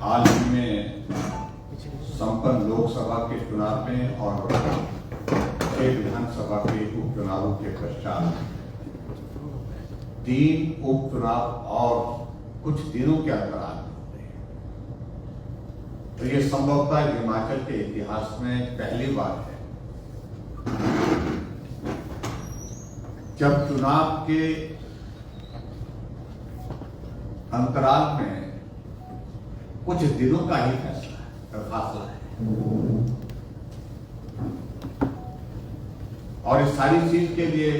हाल ही में संपन्न लोकसभा के चुनाव में और 6 विधानसभा के उपचुनावों के पश्चात 3 उपचुनाव और कुछ दिनों के अंतराल में, तो ये संभवतः हिमाचल के इतिहास में पहली बार है जब चुनाव के अंतराल में कुछ दिनों का ही फासला है। और इस सारी चीज के लिए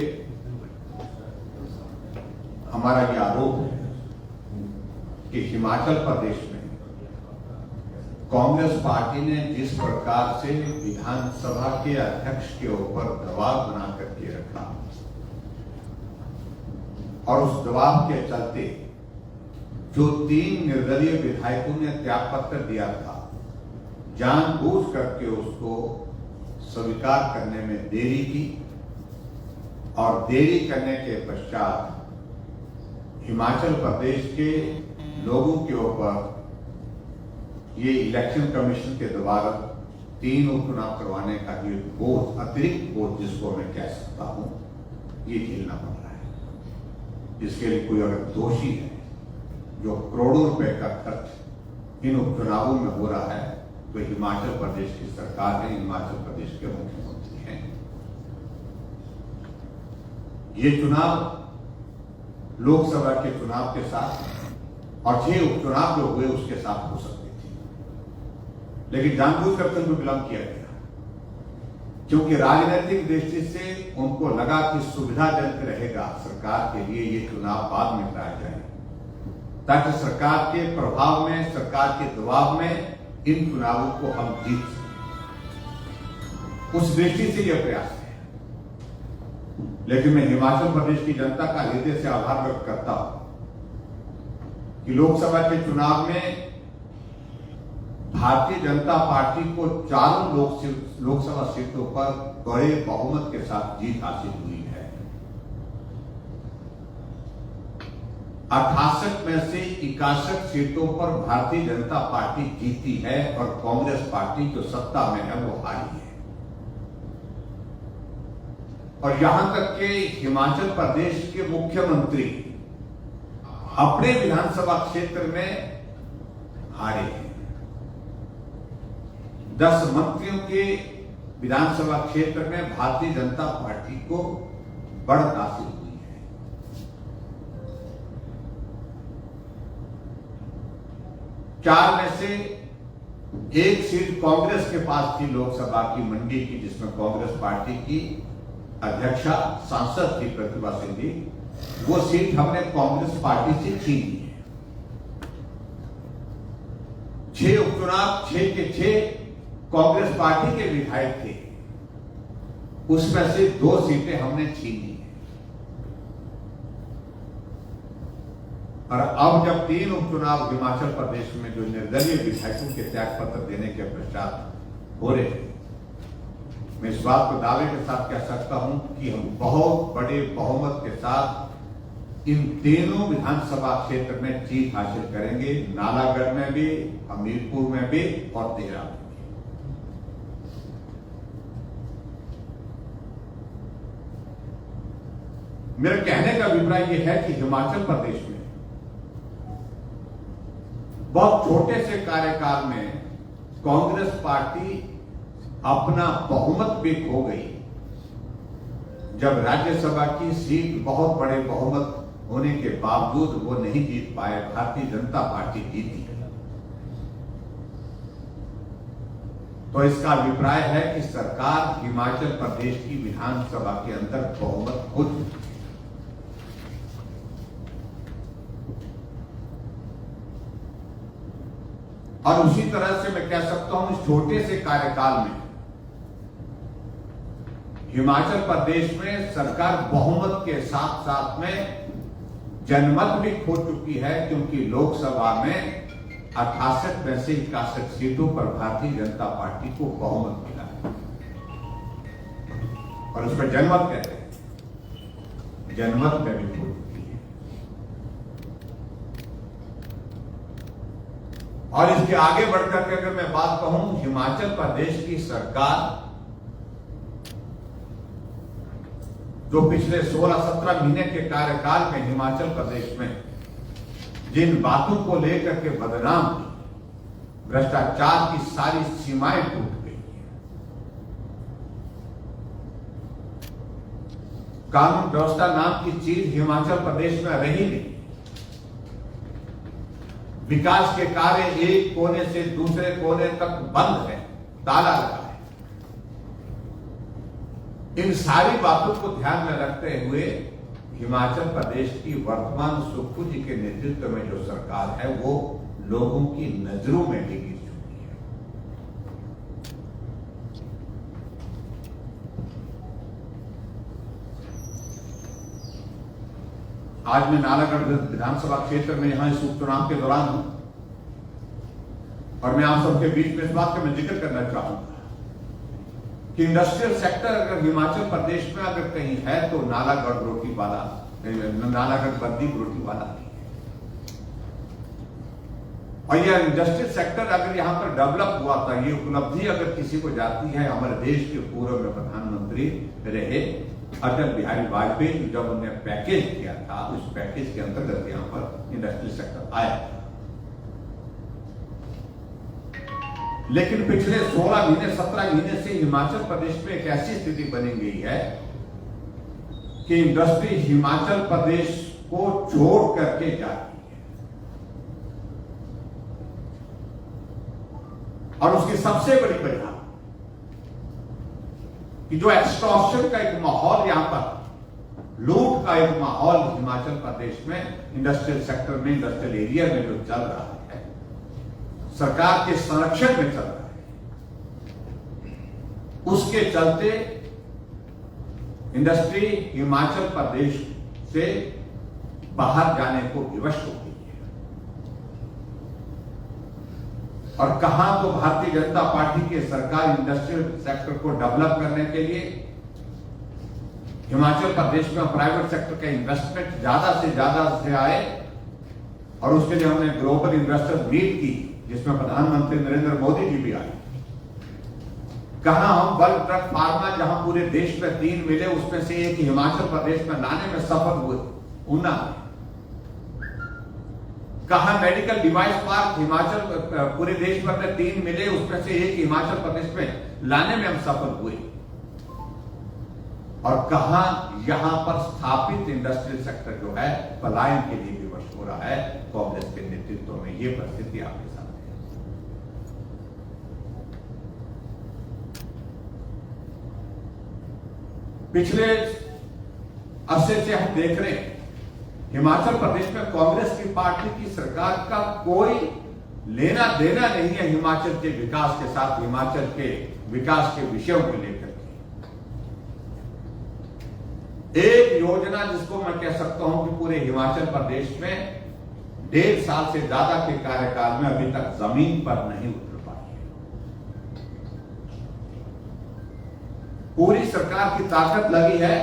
हमारा यह आरोप है कि हिमाचल प्रदेश में कांग्रेस पार्टी ने जिस प्रकार से विधानसभा के अध्यक्ष के ऊपर दबाव बना करके रखा और उस दबाव के चलते जो 3 निर्दलीय विधायकों ने त्यागपत्र दिया था, जानबूझ करके उसको स्वीकार करने में देरी की और देरी करने के पश्चात हिमाचल प्रदेश के लोगों के ऊपर ये इलेक्शन कमीशन के द्वारा 3 उपचुनाव करवाने का जो बोझ, अतिरिक्त बोझ जिसको मैं कह सकता हूं, ये झेलना पड़ रहा है। जिसके लिए कोई अगर दोषी है, जो करोड़ों रुपए का खर्च इन उपचुनावों में हो रहा है, तो हिमाचल प्रदेश की सरकार है, हिमाचल प्रदेश के मुख्यमंत्री हैं। ये चुनाव लोकसभा के चुनाव के साथ और 6 उपचुनाव जो हुए उसके साथ हो सकते थे, लेकिन जानबूझ करके उनको विलंब किया गया क्योंकि राजनीतिक दृष्टि से उनको लगा कि सुविधाजनक रहेगा सरकार के लिए ये चुनाव बाद में कराया जाए, ताकि सरकार के प्रभाव में, सरकार के दबाव में इन चुनावों को हम जीत सकें। उस दृष्टि से यह प्रयास है। लेकिन मैं हिमाचल प्रदेश की जनता का हृदय से आभार व्यक्त करता हूं कि लोकसभा के चुनाव में भारतीय जनता पार्टी को 4 लोकसभा सीटों पर बड़े बहुमत के साथ जीत हासिल हुई है। 68 में से 61 सीटों पर भारतीय जनता पार्टी जीती है और कांग्रेस पार्टी जो सत्ता में है वो हारी है। और यहां तक कि हिमाचल प्रदेश के मुख्यमंत्री अपने विधानसभा क्षेत्र में हारे हैं। 10 मंत्रियों के विधानसभा क्षेत्र में भारतीय जनता पार्टी को बढ़त हासिल हुई है। 4 में से 1 सीट कांग्रेस के पास थी लोकसभा की मंडी की, जिसमें कांग्रेस पार्टी की अध्यक्षा सांसद थी प्रतिभा सिंह, वो सीट हमने कांग्रेस पार्टी से छीन ली है। 6 उपचुनाव 6 के 6 कांग्रेस पार्टी के विधायक थे, उसमें से 2 सीटें हमने छीन ली है। और अब जब 3 उपचुनाव हिमाचल प्रदेश में जो निर्दलीय विधायकों के त्यागपत्र देने के पश्चात हो रहे हैं, मैं इस बात को दावे के साथ कह सकता हूं कि हम बहुत बड़े बहुमत के साथ इन तीनों विधानसभा क्षेत्र में जीत हासिल करेंगे। नालागढ़ में भी, हमीरपुर में भी और देहरा में भी। मेरे कहने का अभिप्राय यह है कि हिमाचल प्रदेश में बहुत छोटे से कार्यकाल में कांग्रेस पार्टी अपना बहुमत भी खो गई। जब राज्यसभा की सीट बहुत बड़े बहुमत होने के बावजूद वो नहीं जीत पाए, भारतीय जनता पार्टी जीती। तो इसका अभिप्राय है कि सरकार हिमाचल प्रदेश की विधानसभा के अंदर बहुमत खो चुकी है। और उसी तरह से मैं कह सकता हूं इस छोटे से कार्यकाल में हिमाचल प्रदेश में सरकार बहुमत के साथ साथ में जनमत भी खो चुकी है, क्योंकि लोकसभा में 68 में से 61 सीटों पर भारतीय जनता पार्टी को बहुमत मिला है और उस पर जनमत कहते हैं, जनमत में भी खो चुकी है। और इसके आगे बढ़कर के अगर मैं बात कहूं, हिमाचल प्रदेश की सरकार जो पिछले 16-17 महीने के कार्यकाल में हिमाचल प्रदेश में जिन बातों को लेकर के बदनाम की, भ्रष्टाचार की सारी सीमाएं टूट गई है। कानून व्यवस्था नाम की चीज हिमाचल प्रदेश में रही नहीं। विकास के कार्य एक कोने से दूसरे कोने तक बंद है, ताला लगा है। इन सारी बातों को ध्यान में रखते हुए हिमाचल प्रदेश की वर्तमान सुक्खू जी के नेतृत्व में जो सरकार है वो लोगों की नजरों में भी गिर चुकी है। आज मैं नालागढ़ विधानसभा क्षेत्र में यहां इस उपचुनाव के दौरान हूं और मैं आप सबके बीच में इस बात का मैं जिक्र करना चाहूंगा कि इंडस्ट्रियल सेक्टर अगर हिमाचल प्रदेश में अगर कहीं है तो नालागढ़ रोटी वाला, नालागढ़ बद्दी रोटी वाला नहीं है। और यह इंडस्ट्रियल सेक्टर अगर यहां पर डेवलप हुआ था, ये उपलब्धि अगर किसी को जाती है, हमारे देश के पूर्व में प्रधानमंत्री रहे अटल बिहारी वाजपेयी, जब उन्होंने पैकेज किया था, उस पैकेज के अंतर्गत यहां पर इंडस्ट्रियल सेक्टर आया था। लेकिन पिछले 16 महीने 17 महीने से हिमाचल प्रदेश में एक ऐसी स्थिति बनी गई है कि इंडस्ट्री हिमाचल प्रदेश को छोड़ करके जाती है। और उसकी सबसे बड़ी वजह कि जो एक्सटॉर्शन का एक माहौल यहां पर, लूट का एक माहौल हिमाचल प्रदेश में इंडस्ट्रियल सेक्टर में, इंडस्ट्रियल एरिया में जो चल रहा है, सरकार के संरक्षण में चल रहा है, उसके चलते इंडस्ट्री हिमाचल प्रदेश से बाहर जाने को विवश हो गई है। और कहां तो भारतीय जनता पार्टी की सरकार इंडस्ट्रियल सेक्टर को डेवलप करने के लिए हिमाचल प्रदेश में प्राइवेट सेक्टर का इन्वेस्टमेंट ज्यादा से ज्यादा से आए, और उसके लिए हमने ग्लोबल इन्वेस्टर्स मीट की जिसमें प्रधानमंत्री नरेंद्र मोदी जी भी आए। कहा हम वर्ल्ड ट्रक फार्मा जहां पूरे देश में 3 मिले, उसमें से एक हिमाचल प्रदेश में लाने में सफल हुए, ऊना। कहा मेडिकल डिवाइस पार्क हिमाचल पूरे देश भर में 3 मिले, उसमें से एक हिमाचल प्रदेश में लाने में हम सफल हुए। और कहा यहां पर स्थापित इंडस्ट्रियल सेक्टर जो है पलायन के लिए विवश हो रहा है कांग्रेस के नेतृत्व में। यह परिस्थिति आपके सामने है। पिछले अरसे से हम देख रहे हैं हिमाचल प्रदेश में कांग्रेस की पार्टी की सरकार का कोई लेना देना नहीं है हिमाचल के विकास के साथ, हिमाचल के विकास के विषयों को लेकर के। एक योजना जिसको मैं कह सकता हूं कि पूरे हिमाचल प्रदेश में 1.5 साल से ज्यादा के कार्यकाल में अभी तक जमीन पर नहीं उतर पाई है। पूरी सरकार की ताकत लगी है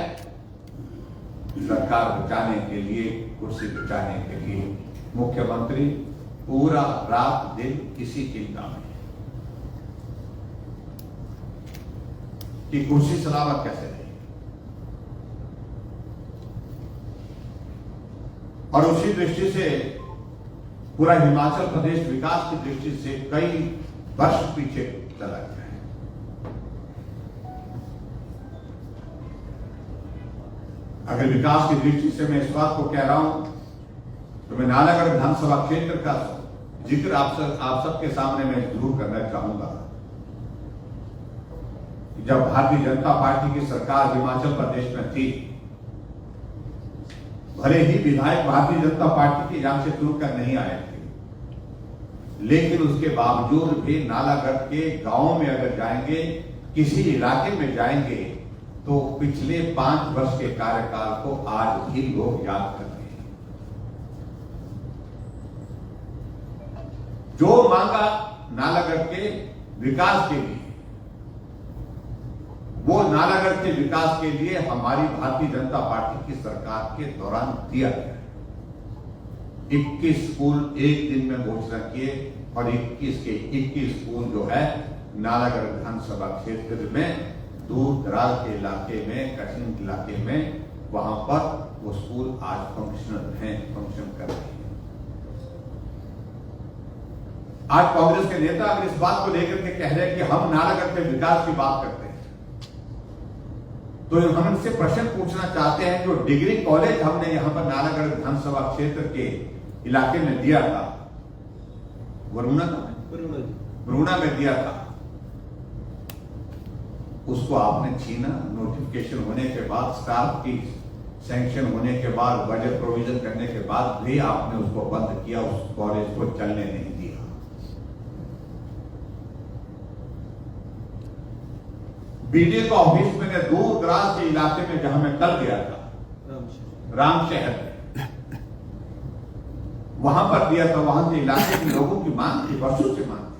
सरकार बचाने के लिए, कुर्सी बचाने के लिए। मुख्यमंत्री पूरा रात दिन इसी चिंता में है कि कुर्सी सलामत कैसे रहे। और उसी दृष्टि से पूरा हिमाचल प्रदेश विकास की दृष्टि से कई वर्ष पीछे चला गया है। अगर विकास की दृष्टि से मैं इस बात को कह रहा हूं तो मैं नालागढ़ विधानसभा क्षेत्र का जिक्र आप सबके सामने मैं जरूर करना चाहूंगा। जब भारतीय जनता पार्टी की सरकार हिमाचल प्रदेश में थी, भले ही विधायक भारतीय जनता पार्टी के यहां से चुनकर नहीं आए थे, लेकिन उसके बावजूद भी नालागढ़ के गांव में अगर जाएंगे, किसी इलाके में जाएंगे, तो पिछले 5 वर्ष के कार्यकाल को आज भी लोग याद कर रहे हैं। जो मांगा नालागढ़ के विकास के लिए, वो नालागढ़ के विकास के लिए हमारी भारतीय जनता पार्टी की सरकार के दौरान दिया गया है। 21 स्कूल एक दिन में घोषणा किए और 21 के 21 स्कूल जो है नालागढ़ विधानसभा क्षेत्र में दूर दराज के इलाके में, कठिन इलाके में, वहां पर वो स्कूल आज फंक्शन कर रहे हैं। आज कांग्रेस के नेता अगर इस बात को लेकर के कह रहे हैं कि हम नालागढ़ के विकास की बात करते हैं, तो हम इनसे प्रश्न पूछना चाहते हैं, जो डिग्री कॉलेज हमने यहां पर नालागढ़ विधानसभा क्षेत्र के इलाके में दिया था, वरुणा में दिया था, उसको आपने छीना। नोटिफिकेशन होने के बाद, स्टाफ की सैंक्शन होने के बाद, बजट प्रोविजन करने के बाद भी आपने उसको बंद किया, उस कॉलेज को चलने नहीं दिया। बीडीओ का ऑफिस मैंने दूर दराज के इलाके में जहां मैं कल गया था, रामशहर में, वहां पर दिया था। वहां के इलाके के लोगों की मांग थी, वर्षों से मांग थी,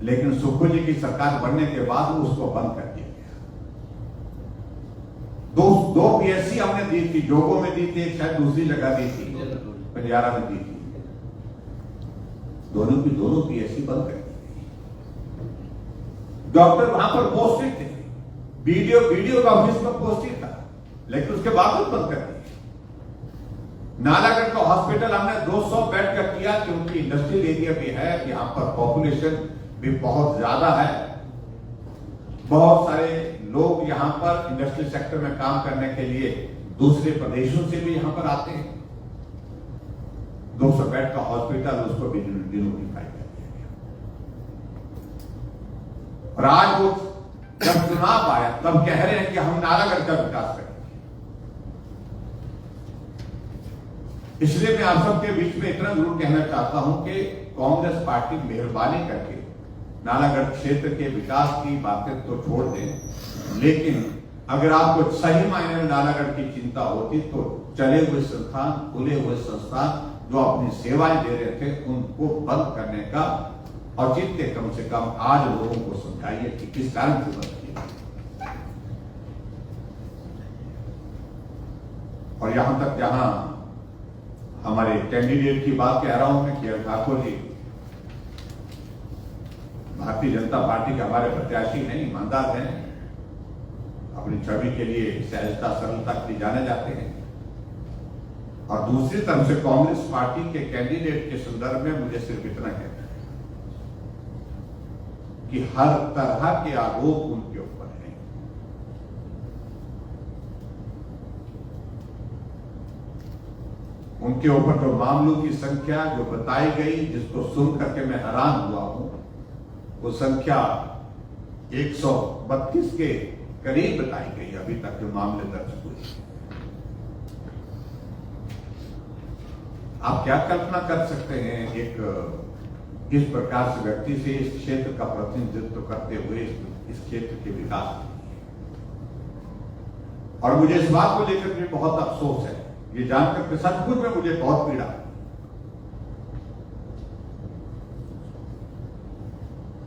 लेकिन सुखो जी की सरकार बनने के बाद उसको बंद कर दिया गया। दो पीएससी हमने दी थी, जोगो में दी थी, शायद दूसरी जगह दी थी, पंजारा में दी थी। दोनों की दोनों पीएससी बंद कर दी। डॉक्टर वहां पर पोस्टेड थे, बीडीओ का ऑफिस में पोस्टेड था, लेकिन उसके बावजूद बंद कर दिया। नालागढ़ का हॉस्पिटल हमने 200 बेड का किया, क्योंकि इंडस्ट्रियल एरिया भी है, यहां पर पॉपुलेशन भी बहुत ज्यादा है, बहुत सारे लोग यहां पर इंडस्ट्रियल सेक्टर में काम करने के लिए दूसरे प्रदेशों से भी यहां पर आते हैं। 200 बेड का हॉस्पिटल, उसको भी डिनोटिफाई कर दिया गया। और आज वो जब चुनाव आया तब कह रहे हैं कि हम नालागढ़ का विकास करेंगे। इसलिए मैं आप सबके बीच में इतना जरूर कहना चाहता हूं कि कांग्रेस पार्टी मेहरबानी करके नालागढ़ क्षेत्र के विकास की बातें तो छोड़ दें, लेकिन अगर आपको सही मायने में नालागढ़ की चिंता होती तो चले हुए संस्थान, खुले हुए संस्थान जो अपनी सेवाएं दे रहे थे, उनको बंद करने का औचित्य कम से कम आज लोगों को समझाइए कि किस कारण से बंद किया। और यहां तक जहां हमारे कैंडिडेट की बात कह रहा हूं मैं, के ठाकुर जी भारतीय जनता पार्टी के हमारे प्रत्याशी हैं, ईमानदार हैं, अपनी छवि के लिए सहजता सरलता के लिए जाने जाते हैं। और दूसरी तरफ से कांग्रेस पार्टी के कैंडिडेट के संदर्भ में मुझे सिर्फ इतना कहना है कि हर तरह के आरोप उनके ऊपर हैं। उनके ऊपर जो मामलों की संख्या जो बताई गई, जिसको सुन करके मैं हैरान हुआ हूं, वो संख्या 132 के करीब बताई गई अभी तक जो मामले दर्ज हुए। आप क्या कल्पना कर सकते हैं एक इस प्रकार से व्यक्ति से इस क्षेत्र का प्रतिनिधित्व करते हुए इस क्षेत्र के विकास के लिए। और मुझे इस बात को लेकर भी बहुत अफसोस है, ये जानकर के सचमुच में मुझे बहुत पीड़ा है।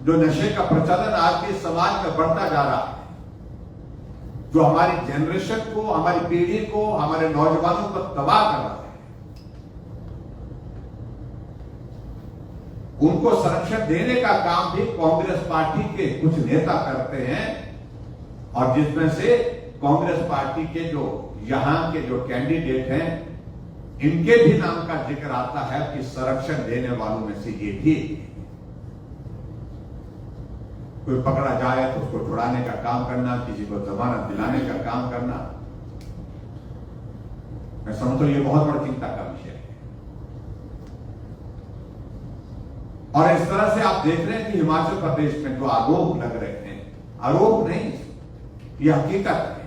जो नशे का प्रचलन आज के समाज में बढ़ता जा रहा है, जो हमारी जनरेशन को, हमारी पीढ़ी को, हमारे नौजवानों को तबाह कर रहा है, उनको संरक्षण देने का काम भी कांग्रेस पार्टी के कुछ नेता करते हैं। और जिसमें से कांग्रेस पार्टी के जो यहां के जो कैंडिडेट हैं, इनके भी नाम का जिक्र आता है कि संरक्षण देने वालों में से ये भी। कोई पकड़ा जाए तो उसको छुड़ाने का काम करना, किसी को जमानत दिलाने का काम करना, मैं समझता हूं ये बहुत बड़ी चिंता का विषय है। और इस तरह से आप देख रहे हैं कि हिमाचल प्रदेश में जो आरोप लग रहे हैं, आरोप नहीं, ये हकीकत है।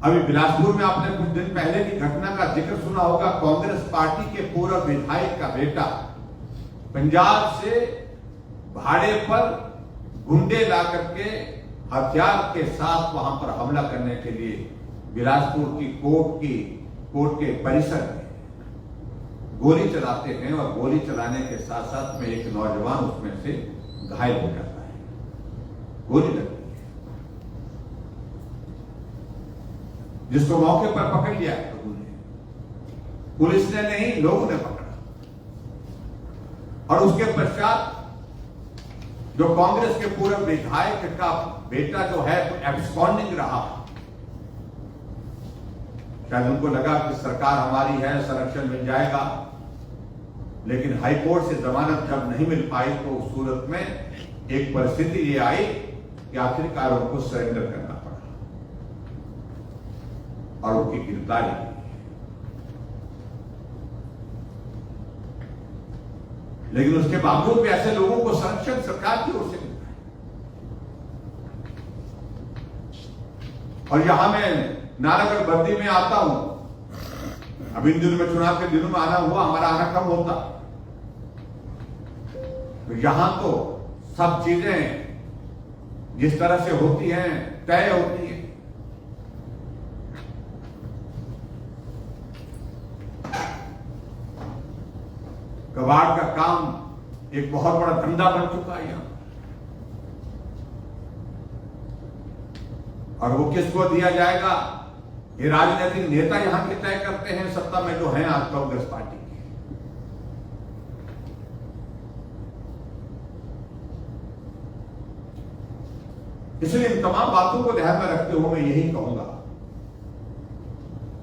अभी बिलासपुर में आपने कुछ दिन पहले की घटना का जिक्र सुना होगा। कांग्रेस पार्टी के पूर्व विधायक का बेटा पंजाब से भाड़े पर गुंडे ला करके हथियार के साथ वहां पर हमला करने के लिए बिलासपुर की कोर्ट के परिसर में गोली चलाते हैं, और गोली चलाने के साथ साथ में एक नौजवान उसमें से घायल हो जाता है, गोली लगती है, जिसको मौके पर पकड़ लिया है लोगों ने। पुलिस ने नहीं, लोगों ने पकड़ा। और उसके पश्चात जो कांग्रेस के पूर्व विधायक का बेटा जो है तो एब्सकॉन्डिंग रहा। शायद उनको लगा कि सरकार हमारी है, संरक्षण मिल जाएगा, लेकिन हाईकोर्ट से जमानत जब नहीं मिल पाई तो उस सूरत में एक परिस्थिति ये आई कि आखिरकार उनको सरेंडर करना पड़ा और उनकी गिरफ्तारी की। लेकिन उसके बावजूद भी ऐसे लोगों को संरक्षण सरकार की ओर से मिलता है। और यहां मैं नारायणगढ़ बद्दी में आता हूं, अब इन दिनों में चुनाव के दिनों में आना हुआ, हमारा आना कम होता, तो यहां तो सब चीजें जिस तरह से होती हैं तय होती हैं। कबाड़ का काम एक बहुत बड़ा धंधा बन चुका है यहां, और वो किसको दिया जाएगा, ये राजनीतिक नेता यहां के तय करते हैं, सत्ता में जो है आज कांग्रेस पार्टी की। इसलिए इन तमाम बातों को ध्यान में रखते हुए मैं यही कहूंगा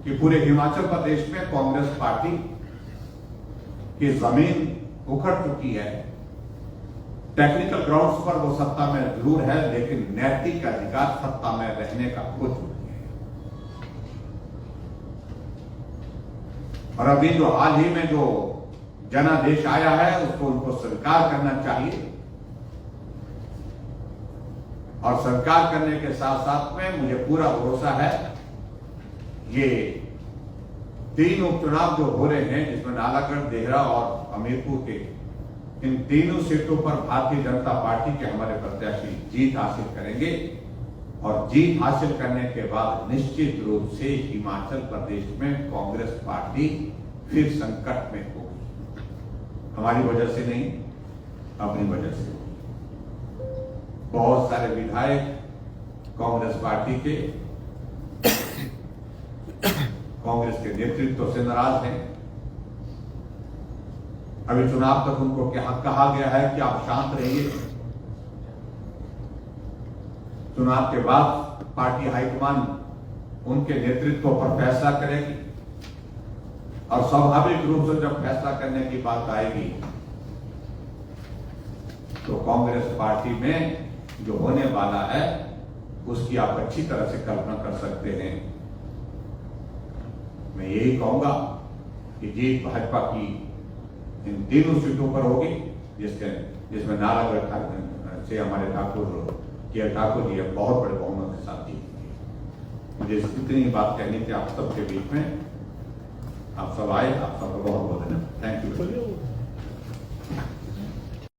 कि पूरे हिमाचल प्रदेश में कांग्रेस पार्टी की जमीन उखड़ चुकी है। टेक्निकल ग्राउंड्स पर वो सत्ता में जरूर है, लेकिन नैतिक अधिकार सत्ता में रहने का खो चुकी है। और अभी जो हाल ही में जो जनादेश आया है उसको उनको स्वीकार करना चाहिए, और स्वीकार करने के साथ साथ में मुझे पूरा भरोसा है ये 3 उपचुनाव जो हो रहे हैं, जिसमें नालागढ़, देहरा और हमीरपुर के, इन तीनों सीटों पर भारतीय जनता पार्टी के हमारे प्रत्याशी जीत हासिल करेंगे। और जीत हासिल करने के बाद निश्चित रूप से हिमाचल प्रदेश में कांग्रेस पार्टी फिर संकट में होगी। हमारी वजह से नहीं, अपनी वजह से। बहुत सारे विधायक कांग्रेस पार्टी के, कांग्रेस के नेतृत्व से नाराज हैं। अभी चुनाव तक उनको कहा गया है कि आप शांत रहिए, चुनाव के बाद पार्टी हाईकमान उनके नेतृत्व पर फैसला करेगी, और स्वाभाविक रूप से जब फैसला करने की बात आएगी तो कांग्रेस पार्टी में जो होने वाला है उसकी आप अच्छी तरह से कल्पना कर सकते हैं। मैं यही कहूंगा कि जीत भाजपा की इन तीनों सीटों पर होगी, जिसमें नालागढ़ से हमारे ठाकुर जी बहुत बड़े बहुमत के साथ जीतेंगे। मुझे इतनी बात कहनी थी आप सबके बीच में। आप सब आए, आप सबका बहुत बहुत